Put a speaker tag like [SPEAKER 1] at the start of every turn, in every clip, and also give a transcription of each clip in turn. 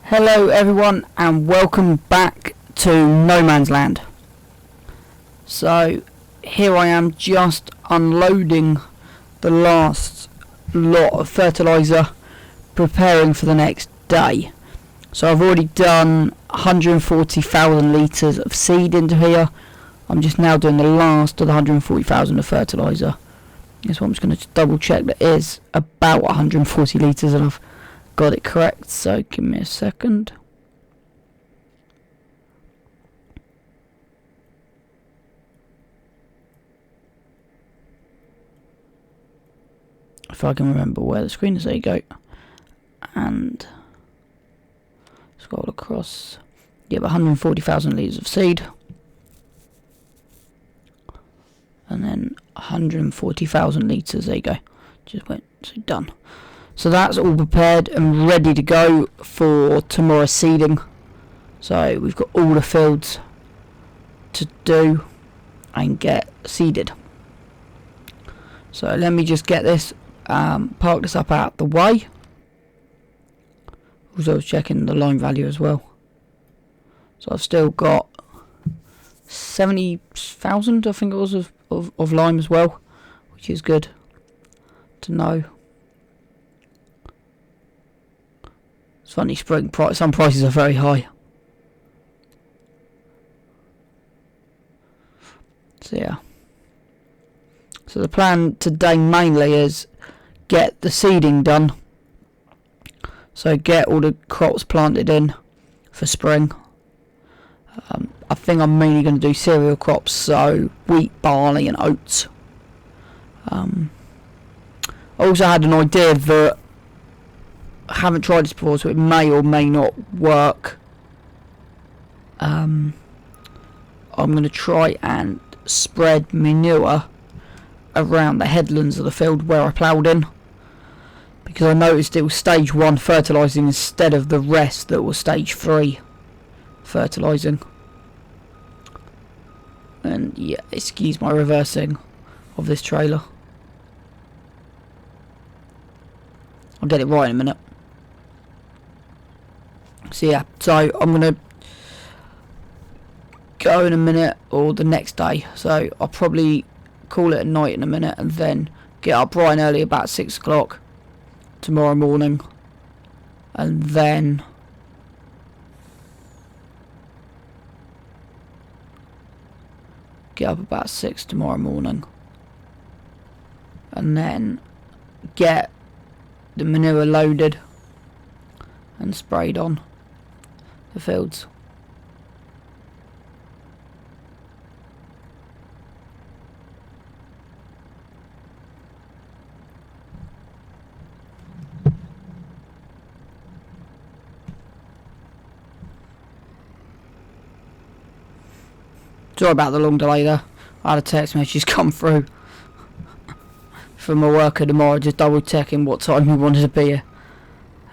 [SPEAKER 1] Hello everyone and welcome back to No Man's Land. So here I am just unloading the last lot of fertiliser, preparing for the next day. So I've already done 140,000 litres of seed into here. I'm just now doing the last of the 140,000 of fertiliser. So I'm just going to double check that it is about 140 litres and I've got it correct, so give me a second. If I can remember where the screen is, there you go. And scroll across. You have 140,000 litres of seed. And then 140,000 litres, there you go. Just went, so done. So that's all prepared and ready to go for tomorrow's seeding. So we've got all the fields to do and get seeded. So let me just get this, park this up out the way. Also I was checking the lime value as well. So I've still got 70,000 I think it was of lime as well, which is good to know. It's funny, spring price, some prices are very high. So yeah. So the plan today mainly is get the seeding done. So get all the crops planted in for spring. I think I'm mainly going to do cereal crops, so wheat, barley and oats. I also had an idea that I haven't tried this before, so it may or may not work. I'm going to try and spread manure around the headlands of the field where I ploughed in, because I noticed it was stage 1 fertilising instead of the rest that was stage 3 fertilising. And yeah, excuse my reversing of this trailer. I'll get it right in a minute. So yeah, so I'm going to go in a minute or the next day. So I'll probably call it a night in a minute and then get up bright and early about 6 o'clock tomorrow morning. And then get up about 6 tomorrow morning. And then get the manure loaded and sprayed on the fields. Sorry about the long delay there. I had a text message come through from my worker tomorrow, just double checking what time he wanted to be here.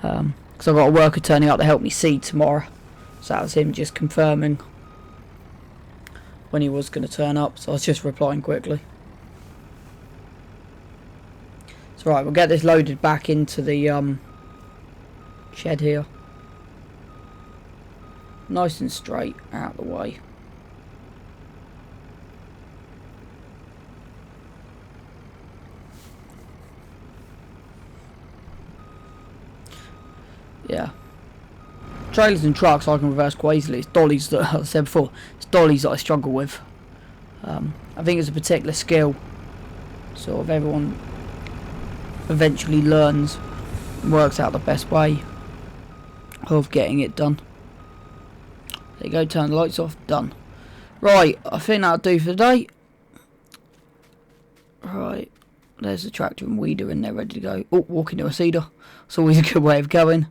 [SPEAKER 1] Because I've got a worker turning up to help me seed tomorrow. So that was him just confirming when he was going to turn up. So I was just replying quickly. So right, we'll get this loaded back into the shed here. Nice and straight out of the way. Yeah. Trailers and trucks I can reverse quite easily. It's dollies that, as I said before, it's dollies that I struggle with. I think it's a particular skill sort of everyone eventually learns and works out the best way of getting it done. There you go, turn the lights off, done. Right, I think that'll do for today. Right, there's the tractor and weeder in there ready to go. Oh, walking to a cedar. It's always a good way of going.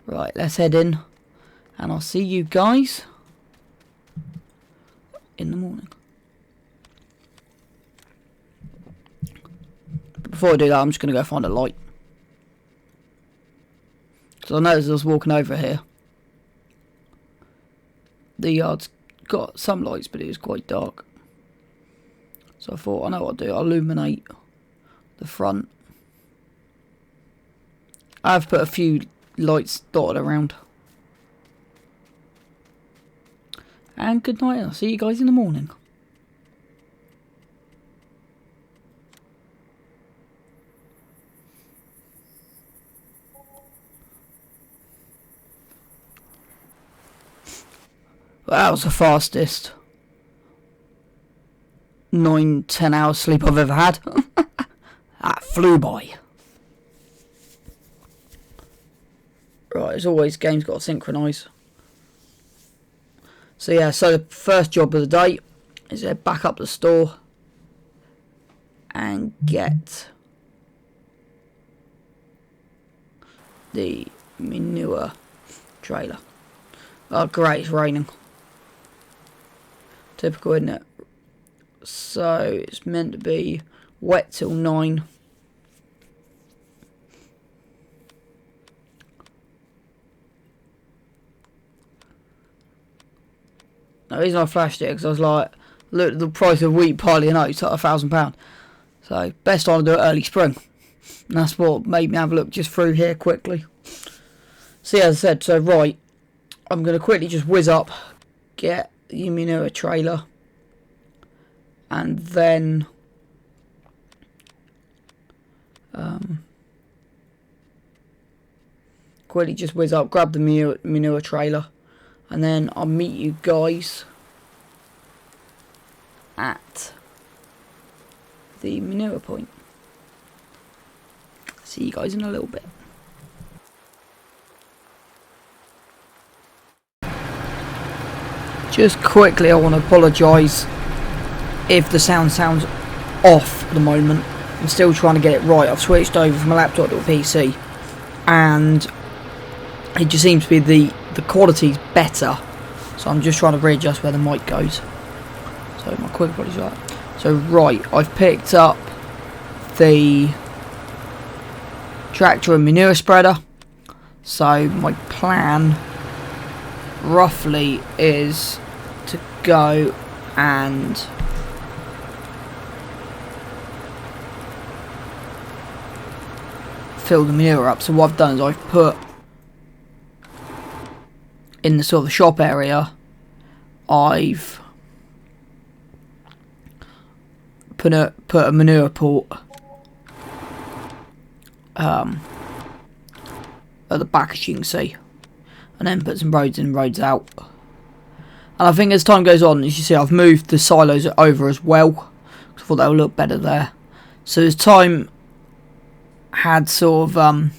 [SPEAKER 1] Right, let's head in, and I'll see you guys in the morning. But before I do that, I'm just going to go find a light. So I noticed I was walking over here. The yard's got some lights, but it is quite dark. So I thought, I know what I'll do. I'll illuminate the front. I've put a few lights dotted around. and good night. I'll see you guys in the morning. Well, that was the fastest 9-10 hours sleep I've ever had. That flew by. Right, as always, game's got to synchronise. So yeah, so the first job of the day is to head back up the store and get the manure trailer. Oh great, it's raining. Typical, isn't it? So it's meant to be wet till 9. The reason I flashed it because I was like, look at the price of wheat, barley and oats at £1,000. So best time to do it early spring. And that's what made me have a look just through here quickly. See, as I said, so right, I'm going to quickly just whiz up, get the manure trailer, and then quickly just whiz up, grab the manure trailer, and then I'll meet you guys at the manure point. See you guys in a little bit. Just quickly, I want to apologise if the sound sounds off at the moment. I'm still trying to get it right. I've switched over from a laptop to a PC, and it just seems to be the quality's better. So I'm just trying to readjust where the mic goes. So my quick apologies. Right. So right, I've picked up the tractor and manure spreader. So my plan roughly is to go and fill the manure up. So what I've done is I've put in the sort of shop area, I've put a manure port at the back, as you can see, and then put some roads in, roads out. And I think as time goes on, as you see, I've moved the silos over as well, because I thought that would look better there. So as time had sort of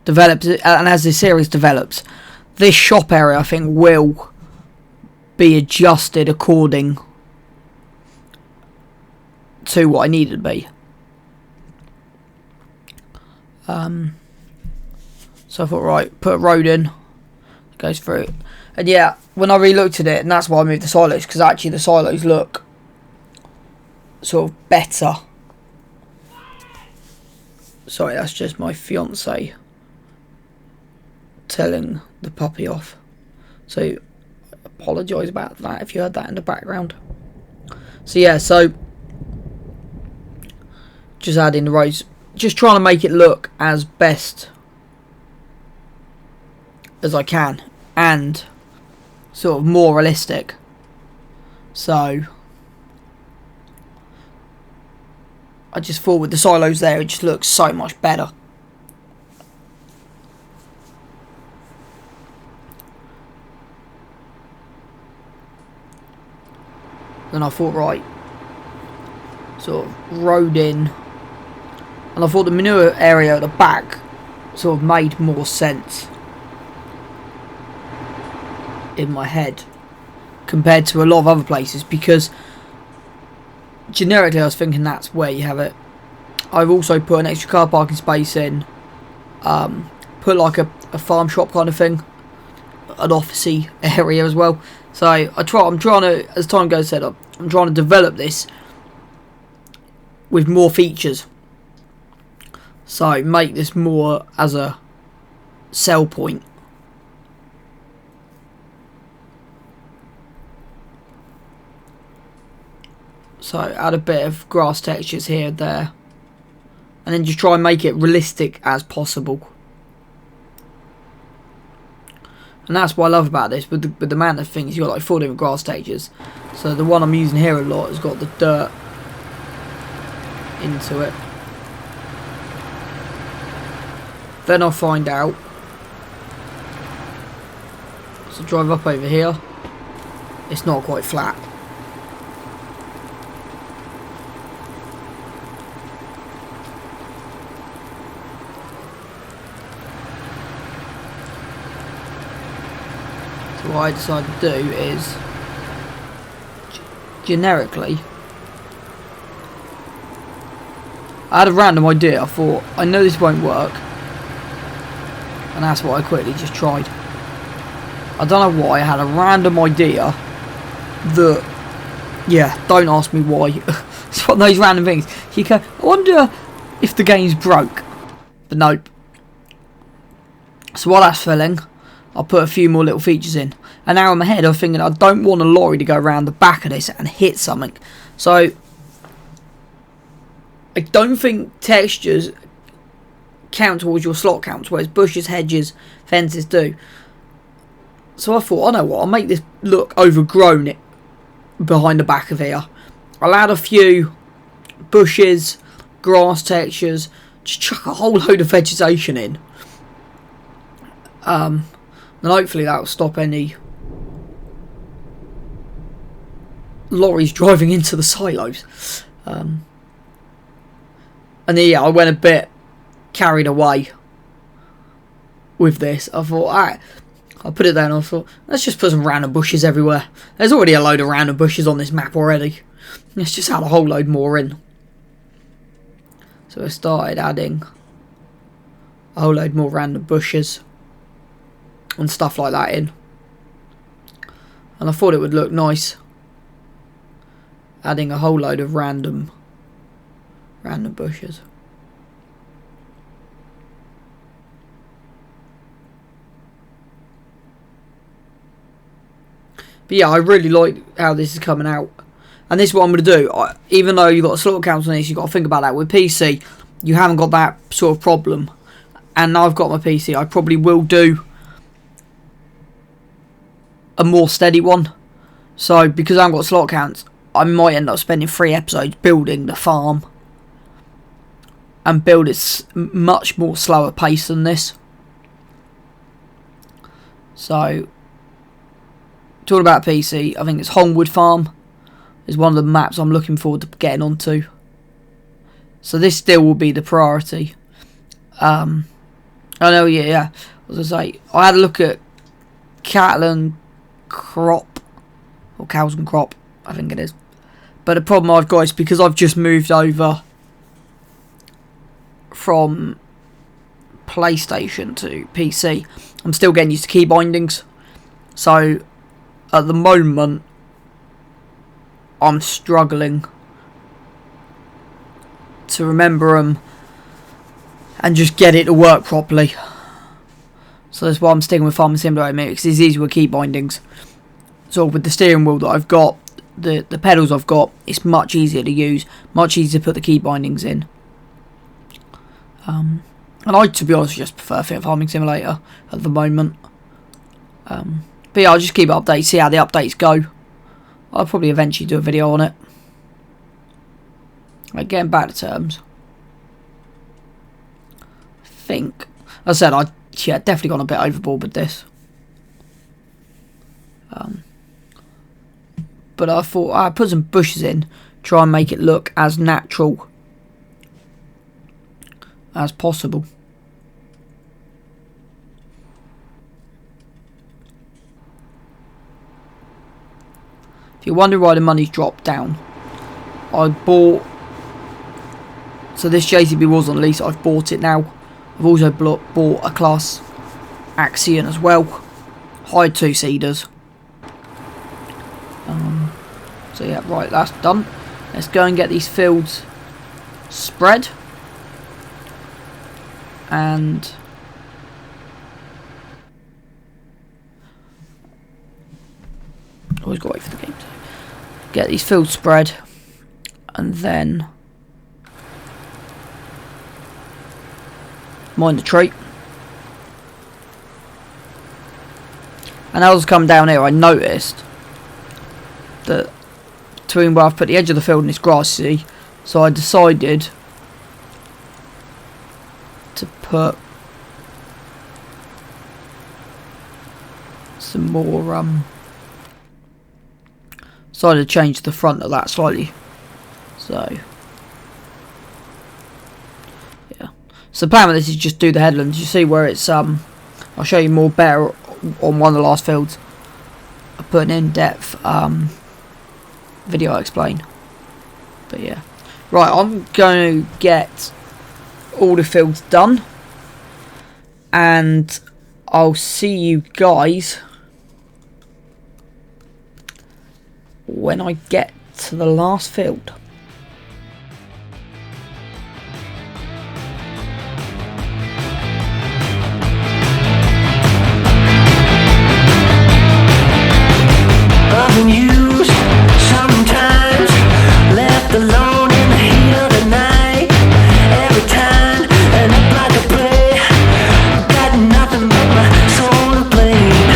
[SPEAKER 1] developed, and as this series develops, this shop area I think will be adjusted according to what I need it to be. So I thought, right, put a road in, goes through it. And yeah, when I re-looked at it, and that's why I moved the silos, because actually the silos look sort of better. Sorry, that's just my fiance telling the puppy off. So apologise about that if you heard that in the background. So yeah, so just adding the roads, just trying to make it look as best as I can and sort of more realistic. So I just thought with the silos there, it just looks so much better. Then I thought, right, sort of road in, and I thought the manure area at the back sort of made more sense in my head compared to a lot of other places, because generically I was thinking that's where you have it. I've also put an extra car parking space in, put like a farm shop kind of thing, an officey area as well. So I'm trying to, as time goes on, I'm trying to develop this with more features. So make this more as a sell point. So add a bit of grass textures here and there, and then just try and make it realistic as possible. And that's what I love about this. With the amount of things, you've got like 4 different grass textures. So the one I'm using here a lot has got the dirt into it. Then I'll find out. So drive up over here. It's not quite flat. So what I decided to do is generically, I had a random idea. I thought, I know this won't work, and that's what I quickly just tried. I don't know why, I had a random idea that, yeah, don't ask me why. It's one of those random things. You go, I wonder if the game's broke. But nope. So while that's filling, I'll put a few more little features in. And now in my head I'm thinking I don't want a lorry to go around the back of this and hit something. So I don't think textures count towards your slot counts, whereas bushes, hedges, fences do. So I thought, I know what, I'll make this look overgrown behind the back of here. I'll add a few bushes, grass textures, just chuck a whole load of vegetation in. And hopefully that will stop any lorries driving into the silos. And then, yeah, I went a bit carried away with this. I thought, alright, I'll put it there, and I thought, let's just put some random bushes everywhere. There's already a load of random bushes on this map already. Let's just add a whole load more in. So I started adding a whole load more random bushes and stuff like that in. And I thought it would look nice, adding a whole load of random bushes. But yeah, I really like how this is coming out. And this is what I'm going to do. Even though you've got a slot count on this, you've got to think about that. With PC, you haven't got that sort of problem. And now I've got my PC, I probably will do a more steady one. So, because I haven't got slot counts, I might end up spending 3 episodes building the farm. And build it much more slower pace than this. So, talking about PC, I think it's Hongwood Farm is one of the maps I'm looking forward to getting onto. So this still will be the priority. I know, yeah. As I say, I had a look at cattle and crop, or cows and crop, I think it is. But the problem I've got is because I've just moved over from PlayStation to PC, I'm still getting used to key bindings. So at the moment, I'm struggling to remember them and just get it to work properly. So that's why I'm sticking with Farming Simulator because it's easy with key bindings. So with the steering wheel that I've got, the pedals I've got, it's much easier to use, much easier to put the key bindings in. And I, to be honest, just prefer Fit Farming Simulator at the moment. But yeah, I'll just keep it updated, see how the updates go. I'll probably eventually do a video on it. Like, getting back to terms. I think, as I said, yeah, definitely gone a bit overboard with this. But I thought I'd put some bushes in, try and make it look as natural as possible. If you wonder why the money's dropped down, I bought, so this JCB was on lease, I've bought it now. I've also bought a Class Axion as well, hired 2 seeders. So yeah, right, that's done. Let's go and get these fields spread. And always got to wait for the game to get these fields spread, and then mine the tree. And as I was coming down here, I noticed that between where I've put the edge of the field and it's grassy, so I decided to put some more decided to change the front of that slightly. So yeah, so the plan with this is just do the headlands. You see where it's I'll show you more better on one of the last fields. I put an in-depth video I explain. But yeah, right, I'm going to get all the fields done, and I'll see you guys when I get to the last field.
[SPEAKER 2] I've been used sometimes, left alone in the heat of the night. Every time, and up like a prey, got nothing but my soul to blame.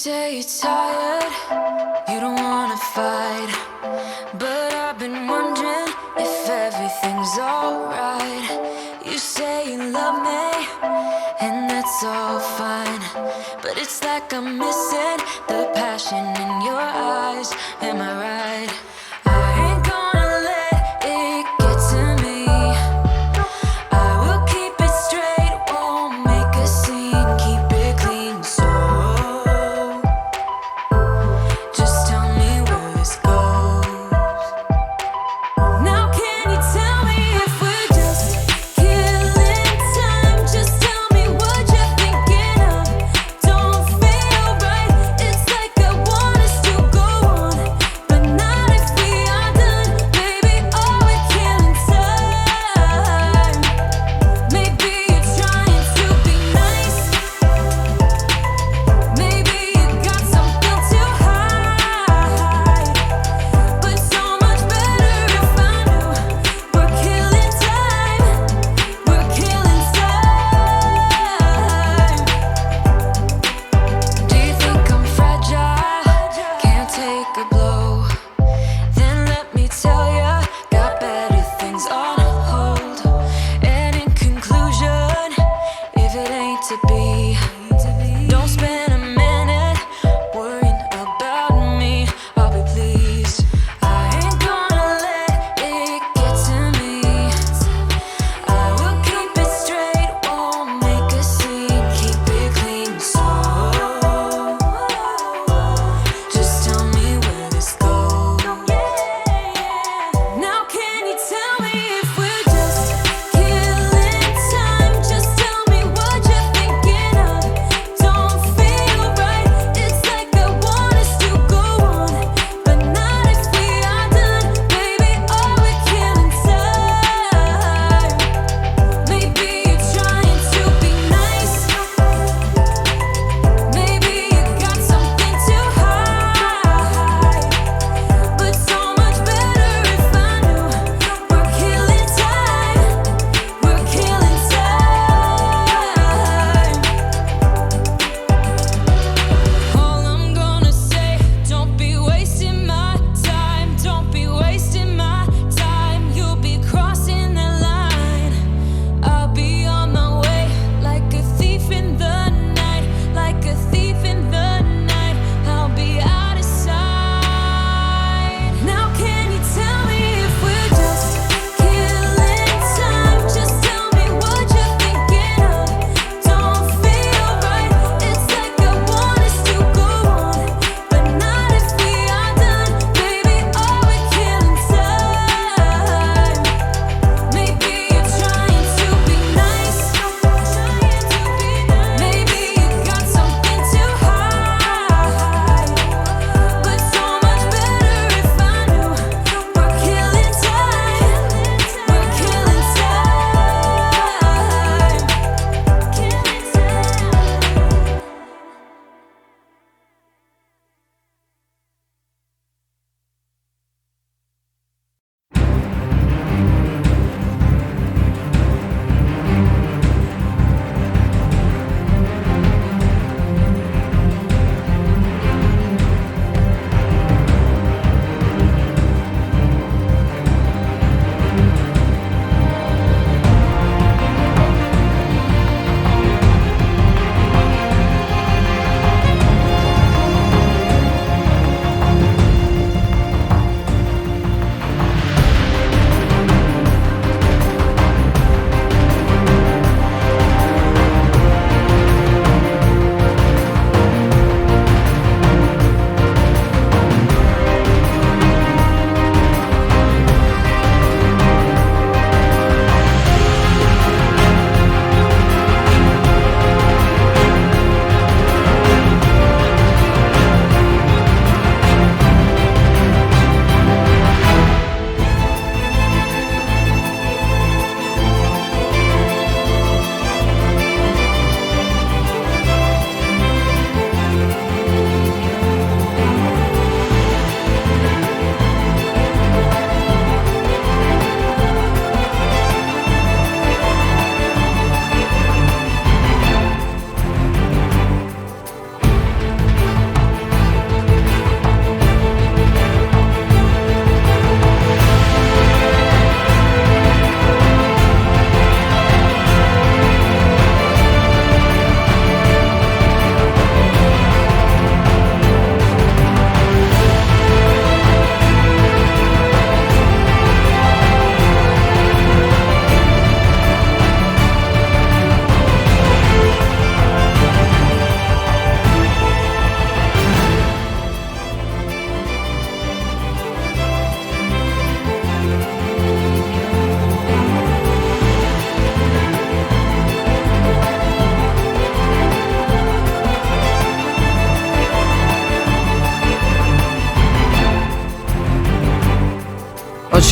[SPEAKER 2] say you're tired, you don't wanna fight, but I've been wondering if everything's alright. You say you love me, and that's all fine, but it's like I'm missing the passion in your eyes. Am I right? I ain't gonna let it get to me. I will keep it straight, won't make a scene, keep it clean. So just tell me where this goes. Now can you tell me if we're just killing time? Just tell me what you're thinking of. Don't feel right, it's like I wanna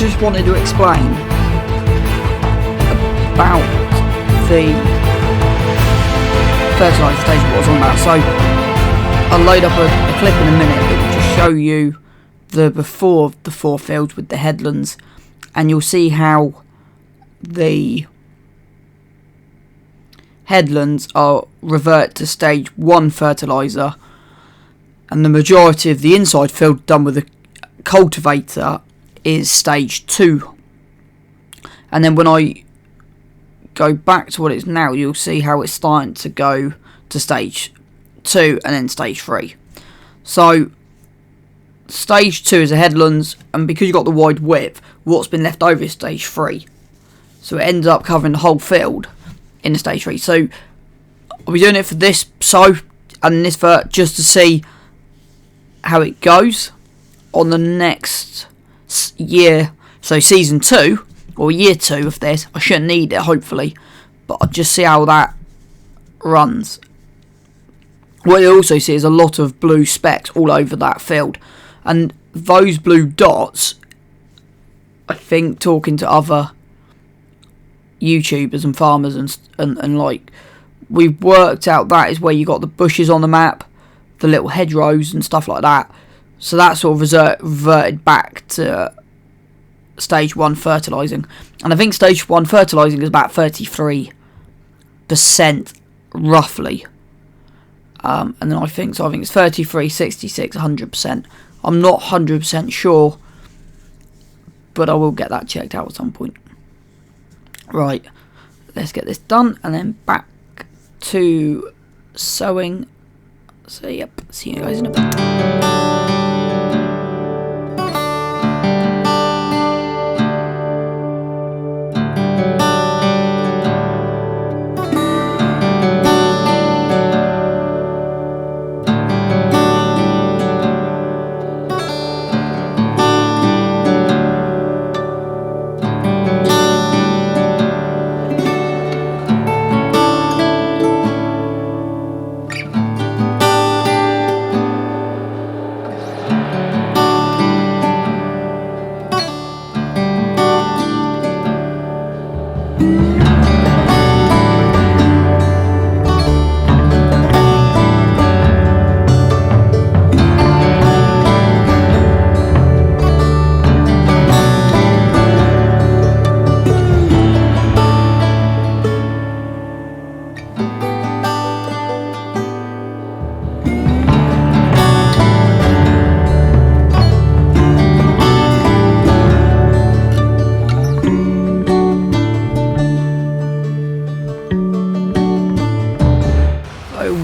[SPEAKER 1] just wanted to explain about the fertiliser stage, what I was on about. So I'll load up a clip in a minute that will just show you the before of the 4 fields with the headlands, and you'll see how the headlands are revert to stage 1 fertiliser, and the majority of the inside field done with the cultivator is stage 2. And then when I go back to what it is now, you'll see how it's starting to go to stage 2 and then stage 3. So stage 2 is the headlands, and because you've got the wide width, what's been left over is stage 3. So it ends up covering the whole field in the stage 3. So I'll be doing it for this sow and this vert just to see how it goes on the next year. So season 2 or year 2 of this, I shouldn't need it hopefully, but I'll just see how that runs. What you also see is a lot of blue specks all over that field, and those blue dots, I think talking to other YouTubers and farmers and like, we've worked out that is where you got the bushes on the map, the little hedgerows and stuff like that. So that sort of reverted back to stage 1 fertilising, and I think stage 1 fertilising is about 33% roughly, and then I think it's 33, 66, 100%. I'm not 100% sure, but I will get that checked out at some point. Right, let's get this done and then back to sowing. So yep, see you guys in a bit.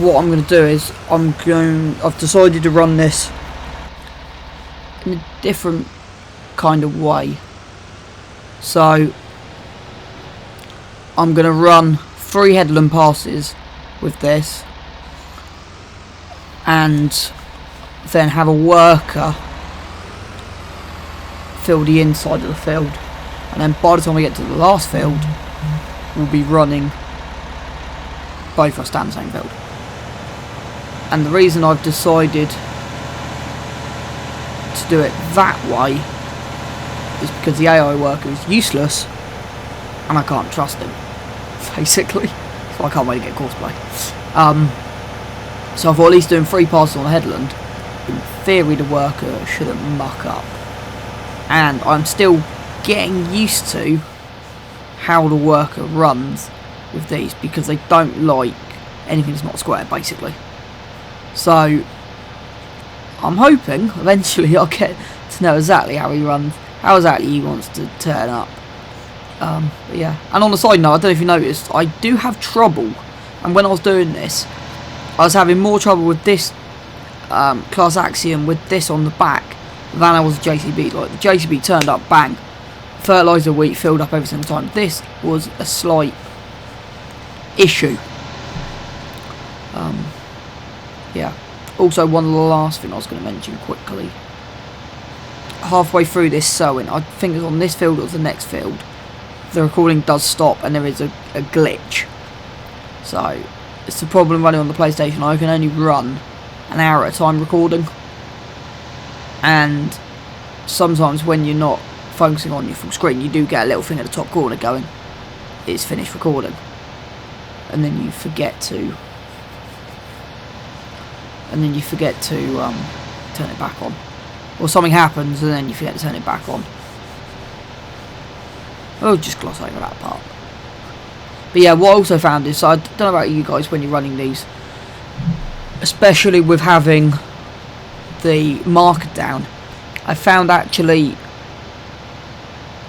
[SPEAKER 1] What I'm going to do is I've decided to run this in a different kind of way. So I'm going to run 3 headland passes with this, and then have a worker fill the inside of the field, and then by the time we get to the last field we'll be running both our stand same field. And the reason I've decided to do it that way is because the AI worker is useless and I can't trust him, basically. So I can't wait to get courseplay. So I thought at least doing 3 passes on the headland, in theory the worker shouldn't muck up. And I'm still getting used to how the worker runs with these, because they don't like anything that's not square, basically. So I'm hoping eventually I'll get to know exactly how he runs, how exactly he wants to turn up. But yeah, and on the side note, I don't know if you noticed, I do have trouble, and when I was doing this I was having more trouble with this class axiom with this on the back than I was JCB. Like the JCB turned up, bang, fertiliser wheat filled up every single time. This was a slight issue. Yeah. Also, one last thing I was going to mention quickly. Halfway through this sowing, I think it was on this field or the next field, the recording does stop and there is a glitch. So it's the problem running on the PlayStation. I can only run an hour at a time recording, and sometimes when you're not focusing on your full screen, you do get a little thing at the top corner going, it's finished recording, and then you forget to turn it back on, or something happens and then you forget to turn it back on. I'll just gloss over that part. But yeah, what I also found is, so I don't know about you guys when you're running these, especially with having the marker down, I found actually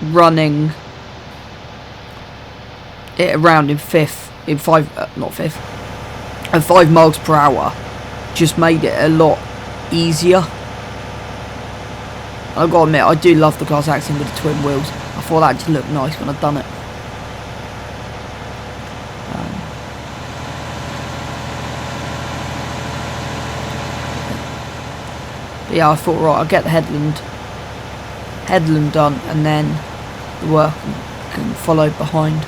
[SPEAKER 1] running it around in 5 miles per hour just made it a lot easier. I've got to admit, I do love the Class Action with the twin wheels. I thought that just looked nice when I'd done it. But yeah, I thought, right, I'll get the headland done, and then the work can follow behind.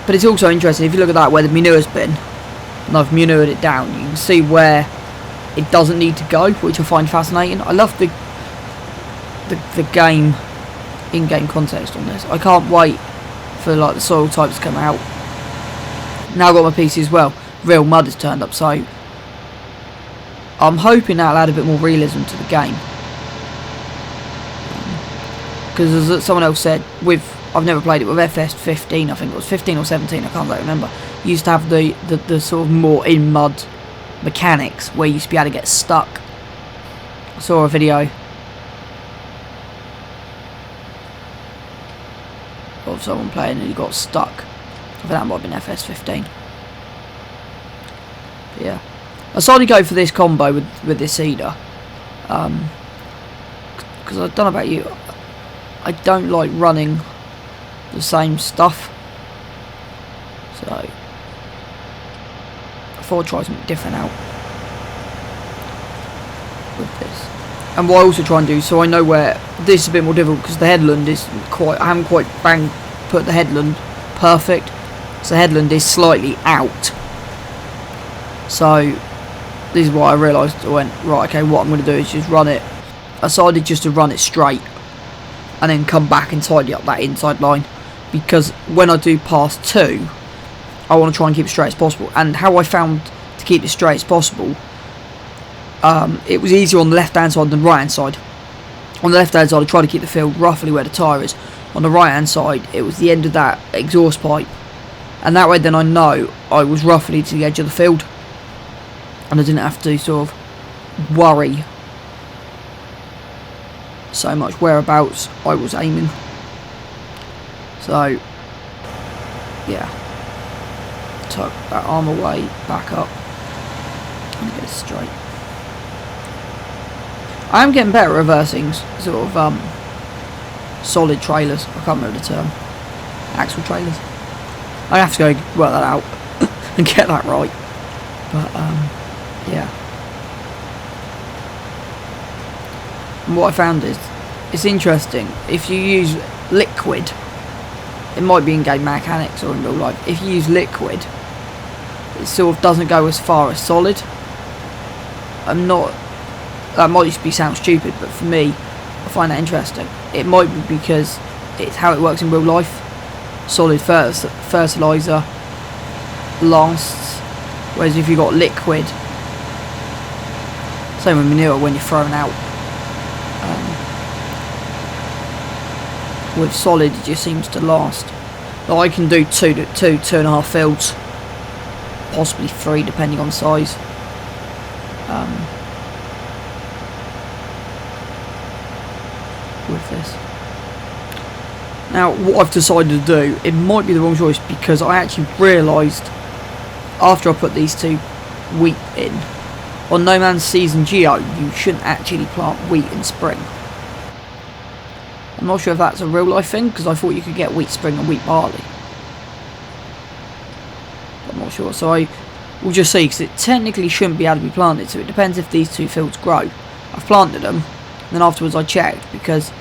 [SPEAKER 1] But it's also interesting, if you look at that, where the manure's been, and I've manured it down, you can see where it doesn't need to go, which I find fascinating. I love the game, in-game context on this. I can't wait for like the soil types to come out. Now I've got my PC as well. Real mud has turned up, so I'm hoping that'll add a bit more realism to the game. Because as someone else said, I've never played it with FS15, I think it was 15 or 17, I can't quite remember. You used to have the sort of more in mud mechanics where you used to be able to get stuck. I saw a video of someone playing and he got stuck. I think that might have been FS15. But yeah, I decided to go for this combo with this seeder, because I don't know about you, I don't like running the same stuff, so I thought I'd try something different out with this. And what I also try and do, so I know where this is a bit more difficult, because the headland is I haven't quite put the headland perfect, so the headland is slightly out. So this is what I realised. I went, right, okay, what I'm going to do is just run it. I decided just to run it straight and then come back and tidy up that inside line, because when I do pass 2, I want to try and keep it straight as possible. And how I found to keep it straight as possible, it was easier on the left hand side than the right hand side. On the left hand side I tried to keep the field roughly where the tyre is. On the right hand side it was the end of that exhaust pipe, and that way then I know I was roughly to the edge of the field, and I didn't have to sort of worry so much whereabouts I was aiming. So yeah, tuck that arm away, back up, and get it straight. I am getting better at reversing sort of solid trailers. I can't remember the term. Axle trailers. I have to go work that out and get that right. But yeah. And what I found is, it's interesting, if you use liquid, it might be in game mechanics or in real life, if you use liquid, it sort of doesn't go as far as solid. That might just sound stupid, but for me, I find that interesting. It might be because it's how it works in real life. Solid fertiliser lasts, whereas if you've got liquid, same with manure, when you're throwing out, with solid it just seems to last. Now I can do two and a half fields, possibly 3 depending on size. With this. Now what I've decided to do, it might be the wrong choice, because I actually realised after I put these 2 wheat in, on No Man's Season Geo you shouldn't actually plant wheat in spring. I'm not sure if that's a real life thing, because I thought you could get wheat spring and wheat barley. I'm not sure, so I will just see, because it technically shouldn't be able to be planted, so it depends if these 2 fields grow. I've planted them, and then afterwards I checked, because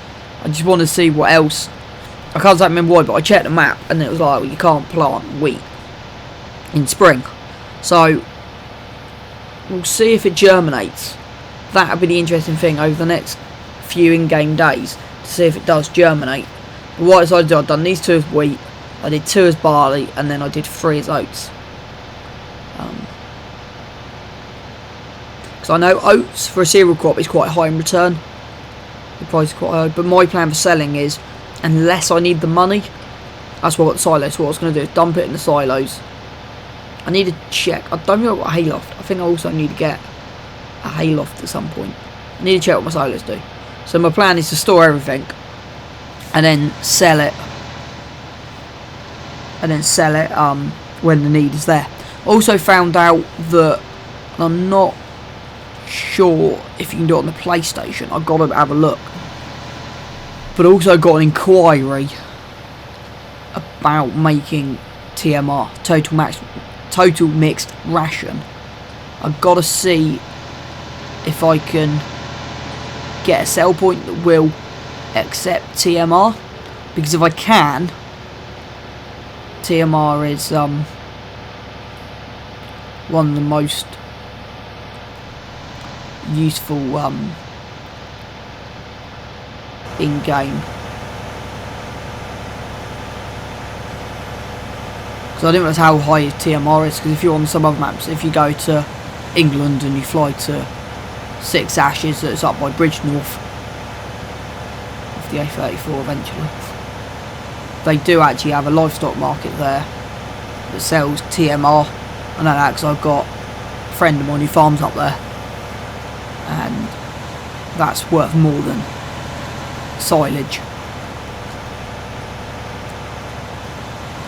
[SPEAKER 1] I just wanted to see what else. I can't remember why, but I checked the map and it was like, well, you can't plant wheat in spring. So we'll see if it germinates. That'll be the interesting thing over the next few in-game days, to to see if it does germinate. But what I decided to do, I've done these 2 as wheat, I did 2 as barley, and then I did 3 as oats. Because I know oats for a cereal crop is quite high in return. The price is quite high, but my plan for selling is, unless I need the money, that's what I got the silos. So what I was going to do is dump it in the silos. I need to check. I don't think I've got a hayloft. I think I also need to get a hayloft at some point. I need to check what my silos do. So my plan is to store everything and then sell it. When the need is there. Also found out that, and I'm not sure if you can do it on the PlayStation. I've got to have a look. But also got an inquiry about making TMR, total mixed ration. I've got to see if I can get a sell point that will accept TMR, because if I can, TMR is one of the most useful in-game. Because I didn't realize how high TMR is, because if you're on some other maps, if you go to England and you fly to Six Ashes, that's up by Bridgenorth off the A34 eventually, they do actually have a livestock market there that sells TMR. I know that because I've got a friend of mine who farms up there, and that's worth more than silage.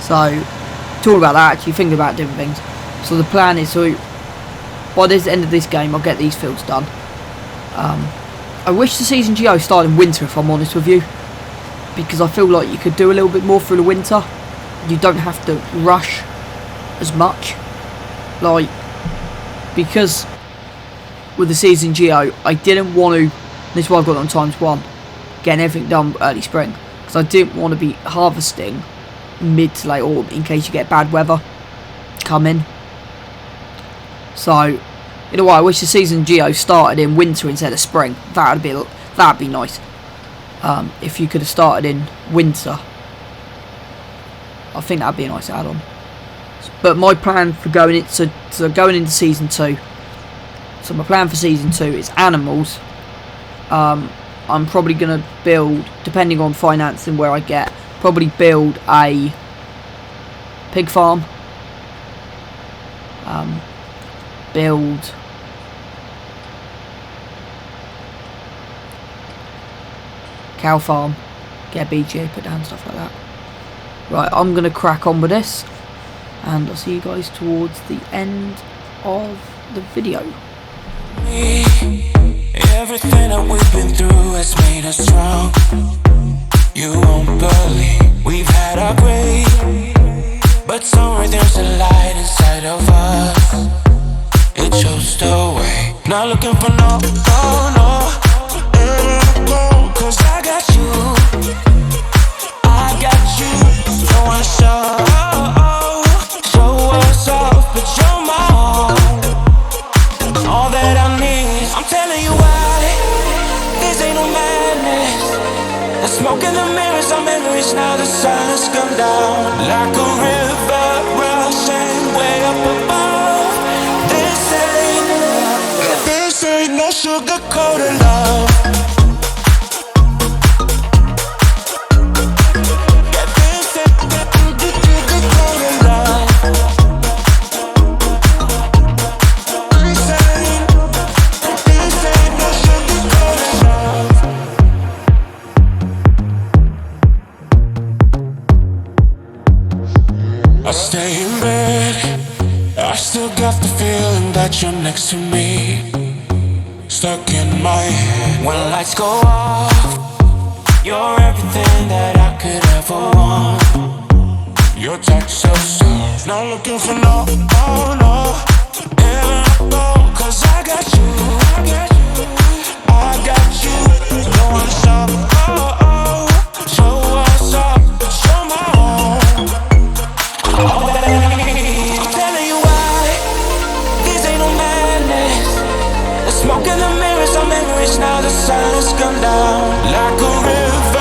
[SPEAKER 1] So talking about that, actually thinking about different things. So the plan is, so by the end of this game I'll get these fields done. I wish the season GO started in winter, if I'm honest with you, because I feel like you could do a little bit more through the winter. You don't have to rush as much, like, because with the season GO I didn't want to, this is why I've got it on ×1, getting everything done early spring, because I didn't want to be harvesting mid to late autumn in case you get bad weather come in. So in a way I wish the season GO started in winter instead of spring. That'd be nice. If you could have started in winter, I think that'd be a nice add-on. But my plan for going into season 2, so my plan for season 2 is animals. I'm probably going to build, depending on financing where I get, probably build a pig farm, build cow farm, get a BGA put down, stuff like that. Right, I'm going to crack on with this, and I'll see you guys towards the end of the video.
[SPEAKER 2] Everything that we've been through has made us strong. You won't believe we've had our grave, but somewhere there's a light inside of us. It shows the way. Not looking for no, cause I got you. I got you. Don't wanna show us off, but you're my all that I need. I'm telling you why. This ain't no madness. The smoke in the mirrors are memories. Now the sun has come down like a river rushing way up above. This ain't no sugar-coated love. Yeah, this ain't sugar-coated love. This ain't no sugar-coated love. I stay in bed, I still got the feeling that you're next to me, stuck in my head. When lights go off, you're everything that I could ever want. Your touch so soft, not looking for no, cause I got you. No one show us up, but you're my own. I'm telling you why. This ain't no madness. The smoke in the mirrors are memories. Now the sun has come down like a river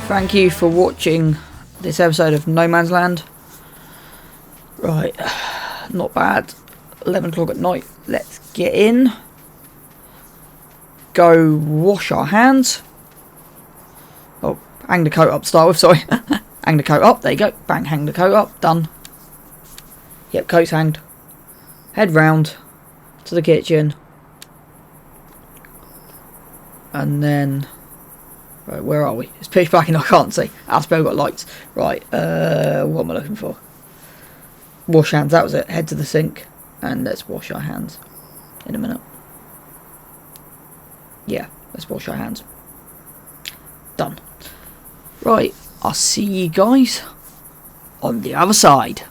[SPEAKER 1] Thank you for watching this episode of No Man's Land. Right, not bad. 11 o'clock at night. Let's get in. Go wash our hands. Oh, hang the coat up to start with, sorry. Hang the coat up, there you go. Bang, hang the coat up, done. Yep, coat's hanged. Head round to the kitchen. And then... Right, where are we? It's pitch black and I can't see. Our spell got lights. Right, what am I looking for? Wash hands, that was it. Head to the sink. And let's wash our hands. In a minute. Yeah, let's wash our hands. Done. Right, I'll see you guys on the other side.